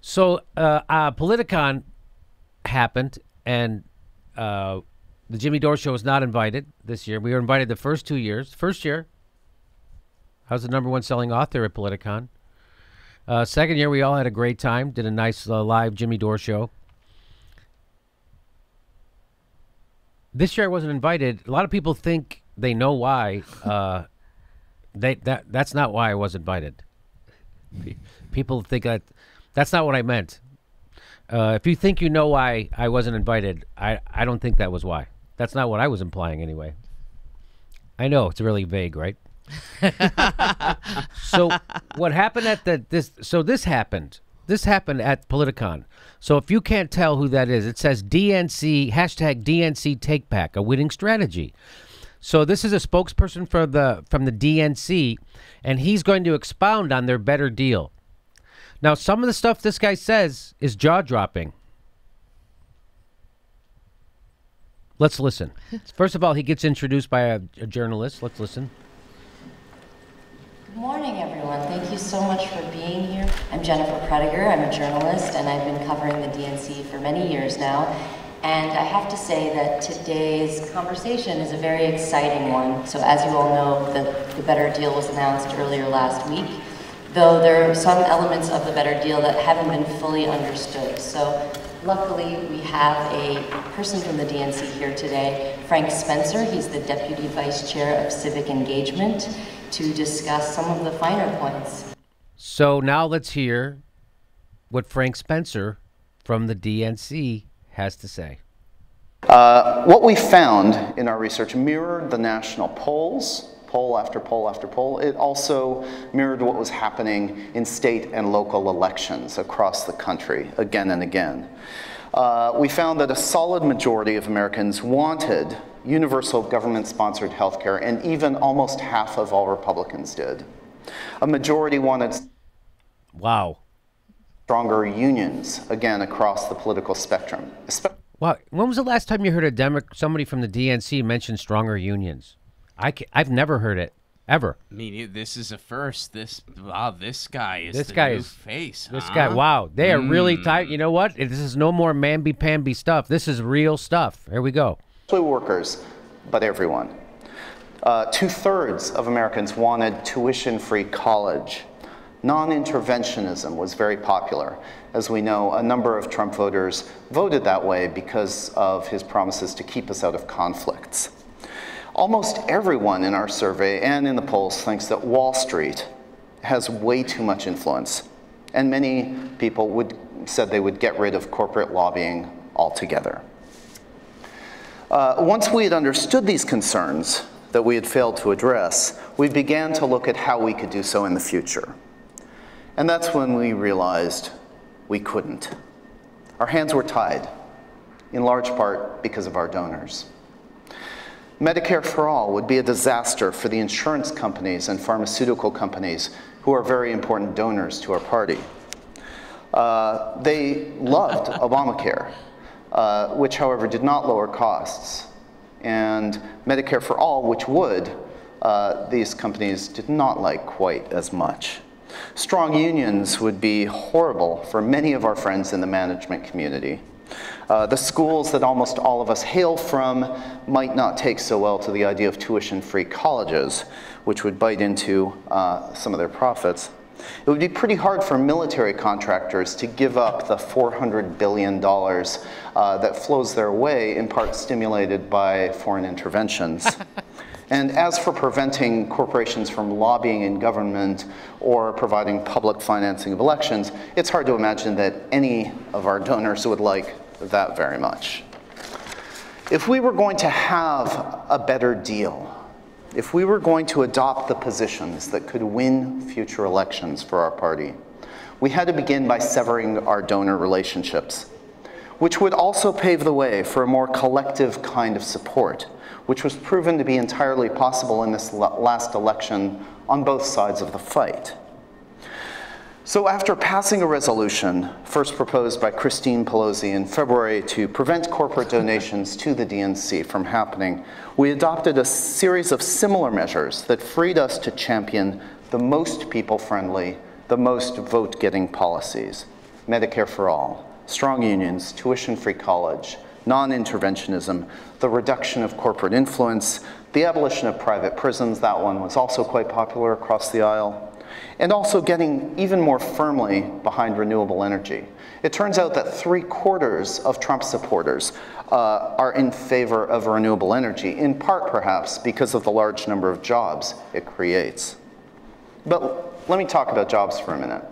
So Politicon happened, and the Jimmy Dore Show was not invited this year. We were invited the first 2 years. First year, I was the #1 selling author at Politicon. Second year, we all had a great time. Did a nice live Jimmy Dore Show. This year, I wasn't invited. A lot of people think they know why. That's not why I was invited. People think that's not what I meant. If you think you know why I wasn't invited, I don't think that was why. That's not what I was implying anyway. I know it's really vague, right? So what happened at this happened. This happened at Politicon. So if you can't tell who that is, it says DNC, #DNC Take Back, a winning strategy. So this is a spokesperson from the DNC, and he's going to expound on their better deal. Now, some of the stuff this guy says is jaw-dropping. Let's listen. First of all, he gets introduced by a journalist. Let's listen. Good morning, everyone. Thank you so much for being here. I'm Jennifer Prediger. I'm a journalist, and I've been covering the DNC for many years now. And I have to say that today's conversation is a very exciting one. So as you all know, the better deal was announced earlier last week, though there are some elements of the better deal that haven't been fully understood. So luckily, we have a person from the DNC here today, Frank Spencer. He's the Deputy Vice Chair of Civic Engagement, to discuss some of the finer points. So now let's hear what Frank Spencer from the DNC has to say. What we found in our research mirrored the national polls, poll after poll after poll. It also mirrored what was happening in state and local elections across the country again and again. We found that a solid majority of Americans wanted universal government-sponsored health care, and even almost half of all Republicans did. A majority wanted stronger unions, again, across the political spectrum. Wow. When was the last time you heard somebody from the DNC mention stronger unions? I've never heard it, ever. I mean, this is a first. This guy is this the guy new is, face. This guy, wow. They are really tight. You know what? This is no more mamby-pamby stuff. This is real stuff. Here we go. Workers, but everyone. 2/3 of Americans wanted tuition-free college. Non-interventionism was very popular. As we know, a number of Trump voters voted that way because of his promises to keep us out of conflicts. Almost everyone in our survey and in the polls thinks that Wall Street has way too much influence, and many people said they would get rid of corporate lobbying altogether. Once we had understood these concerns that we had failed to address, we began to look at how we could do so in the future. And that's when we realized we couldn't. Our hands were tied, in large part because of our donors. Medicare for All would be a disaster for the insurance companies and pharmaceutical companies who are very important donors to our party. They loved Obamacare, which, however, did not lower costs. And Medicare for All, which would, these companies did not like quite as much. Strong unions would be horrible for many of our friends in the management community. The schools that almost all of us hail from might not take so well to the idea of tuition-free colleges, which would bite into some of their profits. It would be pretty hard for military contractors to give up the $400 billion that flows their way, in part stimulated by foreign interventions. And as for preventing corporations from lobbying in government or providing public financing of elections, it's hard to imagine that any of our donors would like that very much. If we were going to have a better deal, if we were going to adopt the positions that could win future elections for our party, we had to begin by severing our donor relationships, which would also pave the way for a more collective kind of support, which was proven to be entirely possible in this last election on both sides of the fight. So after passing a resolution, first proposed by Christine Pelosi in February to prevent corporate donations to the DNC from happening, we adopted a series of similar measures that freed us to champion the most people-friendly, the most vote-getting policies. Medicare for all, strong unions, tuition-free college, non-interventionism, the reduction of corporate influence, the abolition of private prisons, that one was also quite popular across the aisle, and also getting even more firmly behind renewable energy. It turns out that 3/4 of Trump supporters are in favor of renewable energy, in part perhaps because of the large number of jobs it creates. But let me talk about jobs for a minute.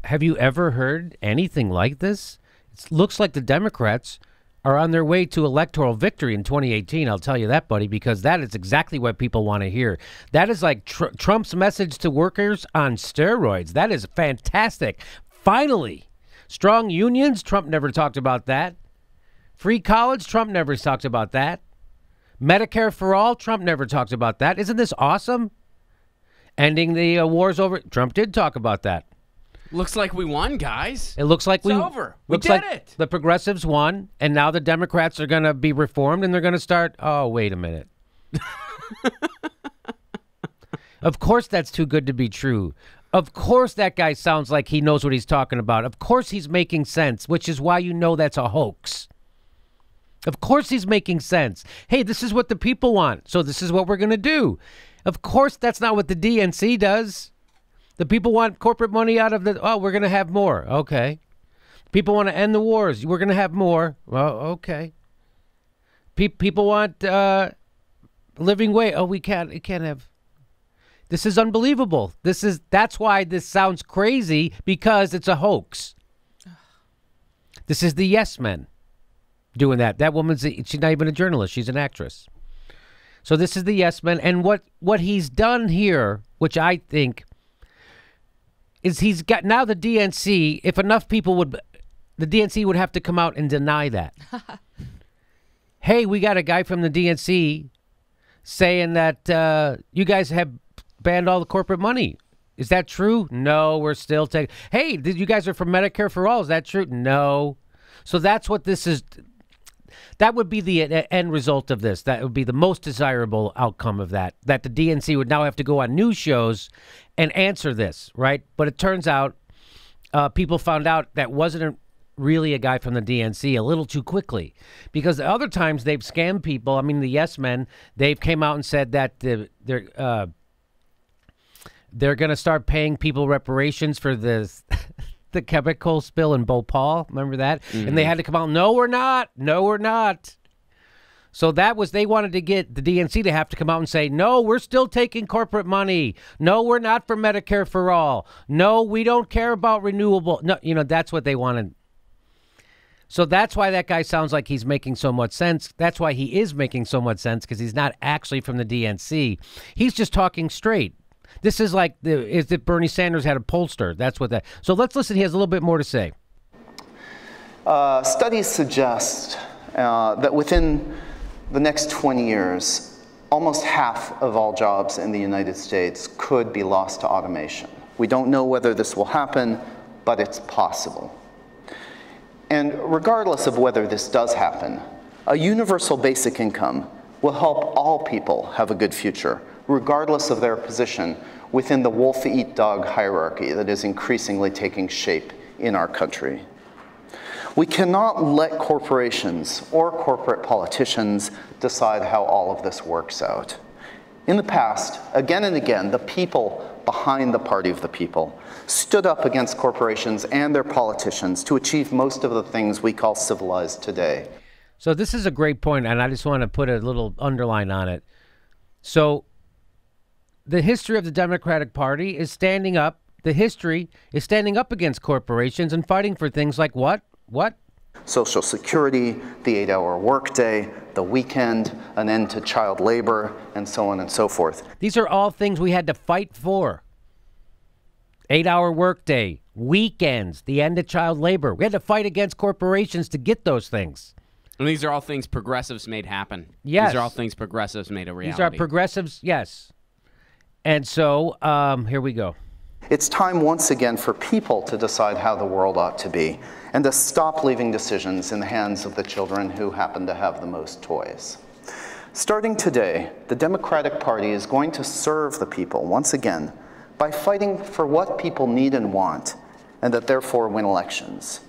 Have you ever heard anything like this? It looks like the Democrats are on their way to electoral victory in 2018. I'll tell you that, buddy, because that is exactly what people want to hear. That is like Trump's message to workers on steroids. That is fantastic. Finally, strong unions. Trump never talked about that. Free college. Trump never talked about that. Medicare for all. Trump never talked about that. Isn't this awesome? Ending the wars over. Trump did talk about that. Looks like we won, guys. It looks like it's over. We did it. The progressives won, and now the Democrats are going to be reformed, and they're going to start. Oh, wait a minute. Of course, that's too good to be true. Of course, that guy sounds like he knows what he's talking about. Of course, he's making sense, which is why you know that's a hoax. Of course, he's making sense. Hey, this is what the people want, so this is what we're going to do. Of course, that's not what the DNC does. The people want corporate money out of the, oh, we're going to have more. Okay. People want to end the wars. We're going to have more. Well, okay. People want living wage. Oh, we can't have. This is unbelievable. That's why this sounds crazy, because it's a hoax. This is the yes men doing that. That woman's, she's not even a journalist. She's an actress. So this is the yes men. And what he's done here, which I think, is he's got now the DNC, if enough people would, the DNC would have to come out and deny that. Hey, we got a guy from the DNC saying that you guys have banned all the corporate money. Is that true? No, we're still taking. Hey, you guys are from Medicare for all. Is that true? No. So that's what this is. That would be the end result of this. That would be the most desirable outcome of that the DNC would now have to go on news shows and answer this, right? But it turns out people found out that wasn't really a guy from the DNC a little too quickly, because the other times they've scammed people. I mean, the yes men, they've came out and said that they're going to start paying people reparations for this. The chemical spill in Bhopal, remember that? Mm-hmm. And they had to come out, no, we're not. No, we're not. So that was, they wanted to get the DNC to have to come out and say, no, we're still taking corporate money. No, we're not for Medicare for all. No, we don't care about renewable. No, that's what they wanted. So that's why that guy sounds like he's making so much sense. That's why he is making so much sense, because he's not actually from the DNC. He's just talking straight. This is like is that Bernie Sanders had a pollster. That's what that. So let's listen. He has a little bit more to say. Studies suggest that within the next 20 years, almost half of all jobs in the United States could be lost to automation. We don't know whether this will happen, but it's possible. And regardless of whether this does happen, a universal basic income will help all people have a good future, regardless of their position within the wolf-eat-dog hierarchy that is increasingly taking shape in our country. We cannot let corporations or corporate politicians decide how all of this works out. In the past, again and again, the people behind the party of the people stood up against corporations and their politicians to achieve most of the things we call civilized today. So this is a great point, and I just want to put a little underline on it. So the history of the Democratic Party is standing up. The history is standing up against corporations and fighting for things like what? What? Social Security, the 8-hour workday, the weekend, an end to child labor, and so on and so forth. These are all things we had to fight for. 8-hour workday, weekends, the end of child labor. We had to fight against corporations to get those things. And these are all things progressives made happen. Yes. These are all things progressives made a reality. These are progressives, yes. And so, here we go. It's time once again for people to decide how the world ought to be, and to stop leaving decisions in the hands of the children who happen to have the most toys. Starting today, the Democratic Party is going to serve the people once again by fighting for what people need and want, and that therefore win elections.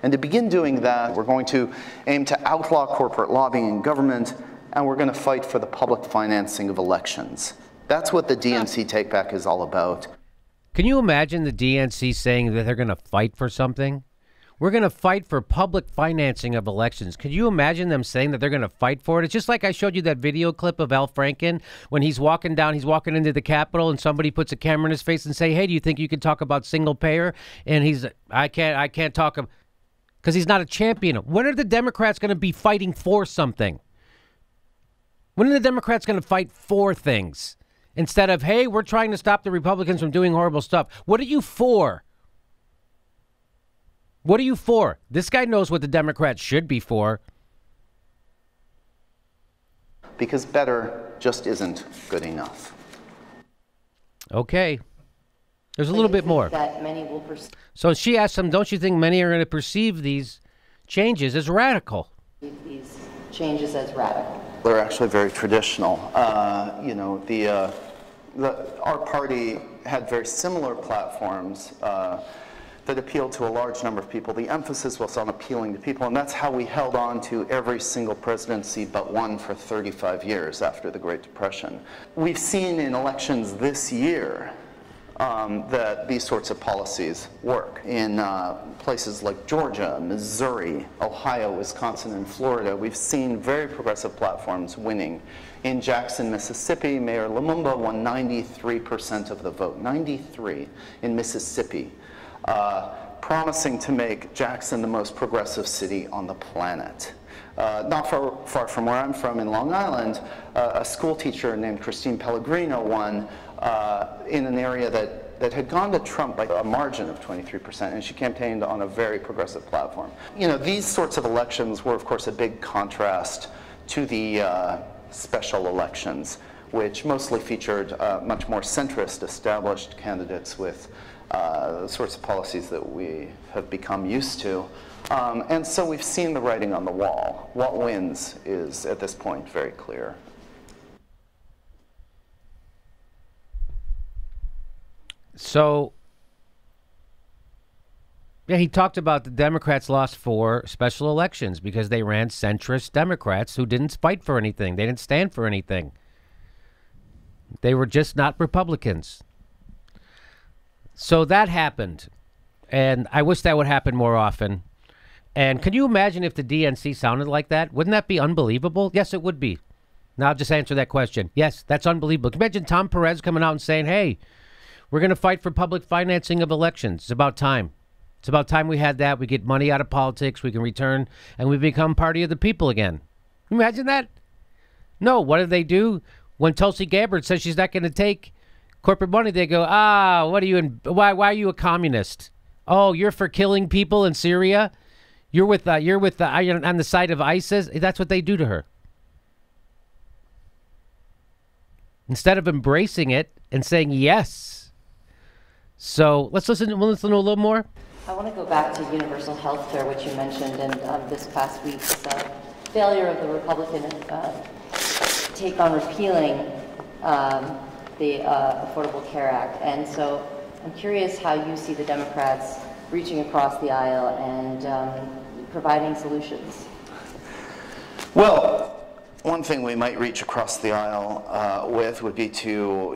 And to begin doing that, we're going to aim to outlaw corporate lobbying in government, and we're going to fight for the public financing of elections. That's what the DNC takeback is all about. Can you imagine the DNC saying that they're going to fight for something? We're going to fight for public financing of elections. Could you imagine them saying that they're going to fight for it? It's just like I showed you that video clip of Al Franken when he's walking into the Capitol and somebody puts a camera in his face and say, hey, do you think you can talk about single payer? And he's, I can't talk because he's not a champion. When are the Democrats going to be fighting for something? When are the Democrats going to fight for things? Instead of, hey, we're trying to stop the Republicans from doing horrible stuff. What are you for? What are you for? This guy knows what the Democrats should be for. Because better just isn't good enough. Okay. There's a little bit more. That many will So she asked him, don't you think many are going to perceive these changes as radical? these changes as radical. They're actually very traditional. You know, our party had very similar platforms that appealed to a large number of people. The emphasis was on appealing to people, and that's how we held on to every single presidency but one for 35 years after the Great Depression. We've seen in elections this year that these sorts of policies work. In places like Georgia, Missouri, Ohio, Wisconsin, and Florida, we've seen very progressive platforms winning. In Jackson, Mississippi, Mayor Lumumba won 93% of the vote, 93 in Mississippi, promising to make Jackson the most progressive city on the planet. Not far from where I'm from in Long Island, a school teacher named Christine Pellegrino won in an area that had gone to Trump by a margin of 23%, and she campaigned on a very progressive platform. You know, these sorts of elections were, of course, a big contrast to the special elections, which mostly featured much more centrist established candidates with the sorts of policies that we have become used to. And so we've seen the writing on the wall. What wins is, at this point, very clear. So, yeah, he talked about the Democrats lost 4 special elections because they ran centrist Democrats who didn't fight for anything. They didn't stand for anything. They were just not Republicans. So that happened, and I wish that would happen more often. And can you imagine if the DNC sounded like that? Wouldn't that be unbelievable? Yes, it would be. Now I'll just answer that question. Yes, that's unbelievable. Can you imagine Tom Perez coming out and saying, hey, we're going to fight for public financing of elections. It's about time. It's about time we had that. We get money out of politics. We can return, and we become party of the people again. Can you imagine that? No, what did they do? When Tulsi Gabbard says she's not going to take corporate money, they go, what are you? Why are you a communist? Oh, you're for killing people in Syria? You're on the side of ISIS? That's what they do to her. Instead of embracing it and saying yes. So let's listen to a little more. I want to go back to universal health care, which you mentioned, and this past week's failure of the Republican take on repealing the Affordable Care Act. And so I'm curious how you see the Democrats reaching across the aisle and providing solutions. Well, one thing we might reach across the aisle with would be to,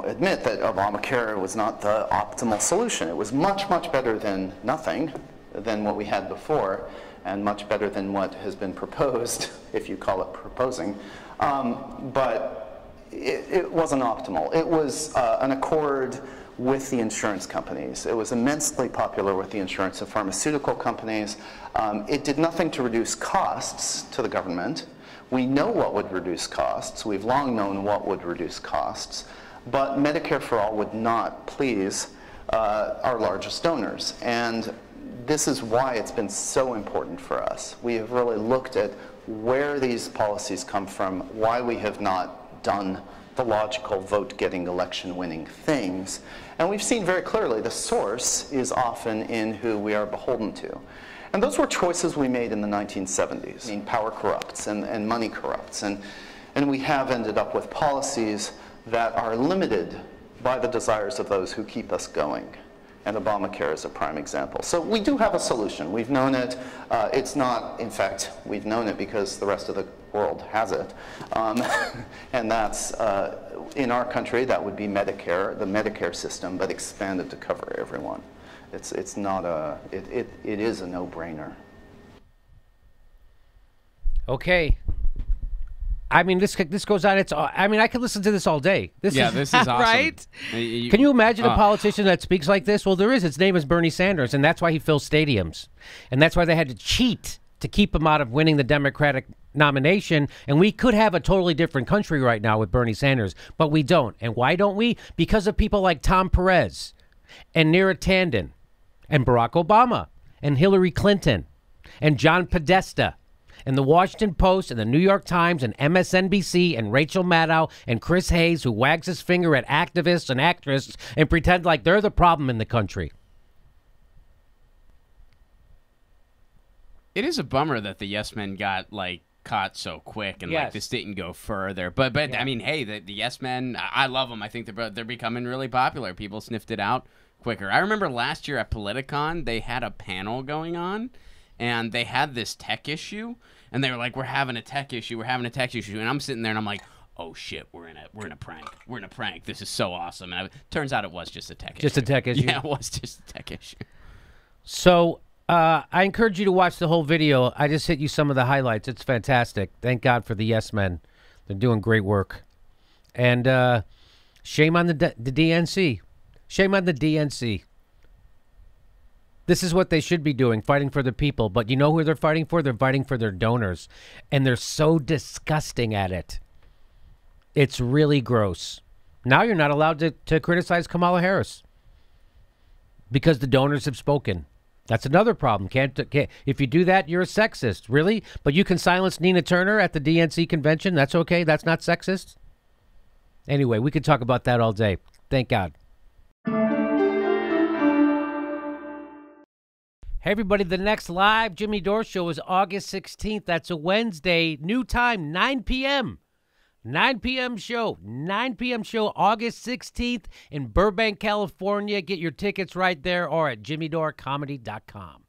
admit that Obamacare was not the optimal solution. It was much, much better than nothing, than what we had before, and much better than what has been proposed, if you call it proposing. But it wasn't optimal. It was an accord with the insurance companies. It was immensely popular with the insurance and pharmaceutical companies. It did nothing to reduce costs to the government. We know what would reduce costs. We've long known what would reduce costs. But Medicare for All would not please our largest donors. And this is why it's been so important for us. We have really looked at where these policies come from, why we have not done the logical vote-getting, election-winning things. And we've seen very clearly the source is often in who we are beholden to. And those were choices we made in the 1970s. I mean, power corrupts and money corrupts. And we have ended up with policies that are limited by the desires of those who keep us going. And Obamacare is a prime example. So we do have a solution. We've known it. It's not, in fact, we've known it because the rest of the world has it. And that's, in our country, that would be Medicare, the Medicare system, but expanded to cover everyone. It's not a, it is a no-brainer. Okay. I mean, this goes on. I mean, I could listen to this all day. This is awesome. Right? Can you imagine a politician that speaks like this? Well, there is. Its name is Bernie Sanders, and that's why he fills stadiums. And that's why they had to cheat to keep him out of winning the Democratic nomination. And we could have a totally different country right now with Bernie Sanders, but we don't. And why don't we? Because of people like Tom Perez and Neera Tanden and Barack Obama and Hillary Clinton and John Podesta and the Washington Post and the New York Times and MSNBC and Rachel Maddow and Chris Hayes, who wags his finger at activists and actresses and pretend like they're the problem in the country. It is a bummer that the yes men got like caught so quick and like this didn't go further. But I mean, hey, the yes men, I love them. I think they're becoming really popular. People sniffed it out quicker. I remember last year at Politicon, they had a panel going on. And they had this tech issue, and they were like, "We're having a tech issue. We're having a tech issue." And I'm sitting there, and I'm like, "Oh shit, we're in a prank. We're in a prank. This is so awesome." And turns out it was just a tech issue. Just a tech issue. Yeah, it was just a tech issue. So I encourage you to watch the whole video. I just hit you some of the highlights. It's fantastic. Thank God for the yes men. They're doing great work. And shame on the DNC. Shame on the DNC. This is what they should be doing, fighting for the people. But you know who they're fighting for? They're fighting for their donors. And they're so disgusting at it. It's really gross. Now you're not allowed to criticize Kamala Harris because the donors have spoken. That's another problem. Can't if you do that, you're a sexist. Really? But you can silence Nina Turner at the DNC convention? That's okay? That's not sexist? Anyway, we could talk about that all day. Thank God. Hey, everybody, the next live Jimmy Dore show is August 16th. That's a Wednesday. New time, 9 p.m. 9 p.m. show. 9 p.m. show, August 16th in Burbank, California. Get your tickets right there or at jimmydorecomedy.com.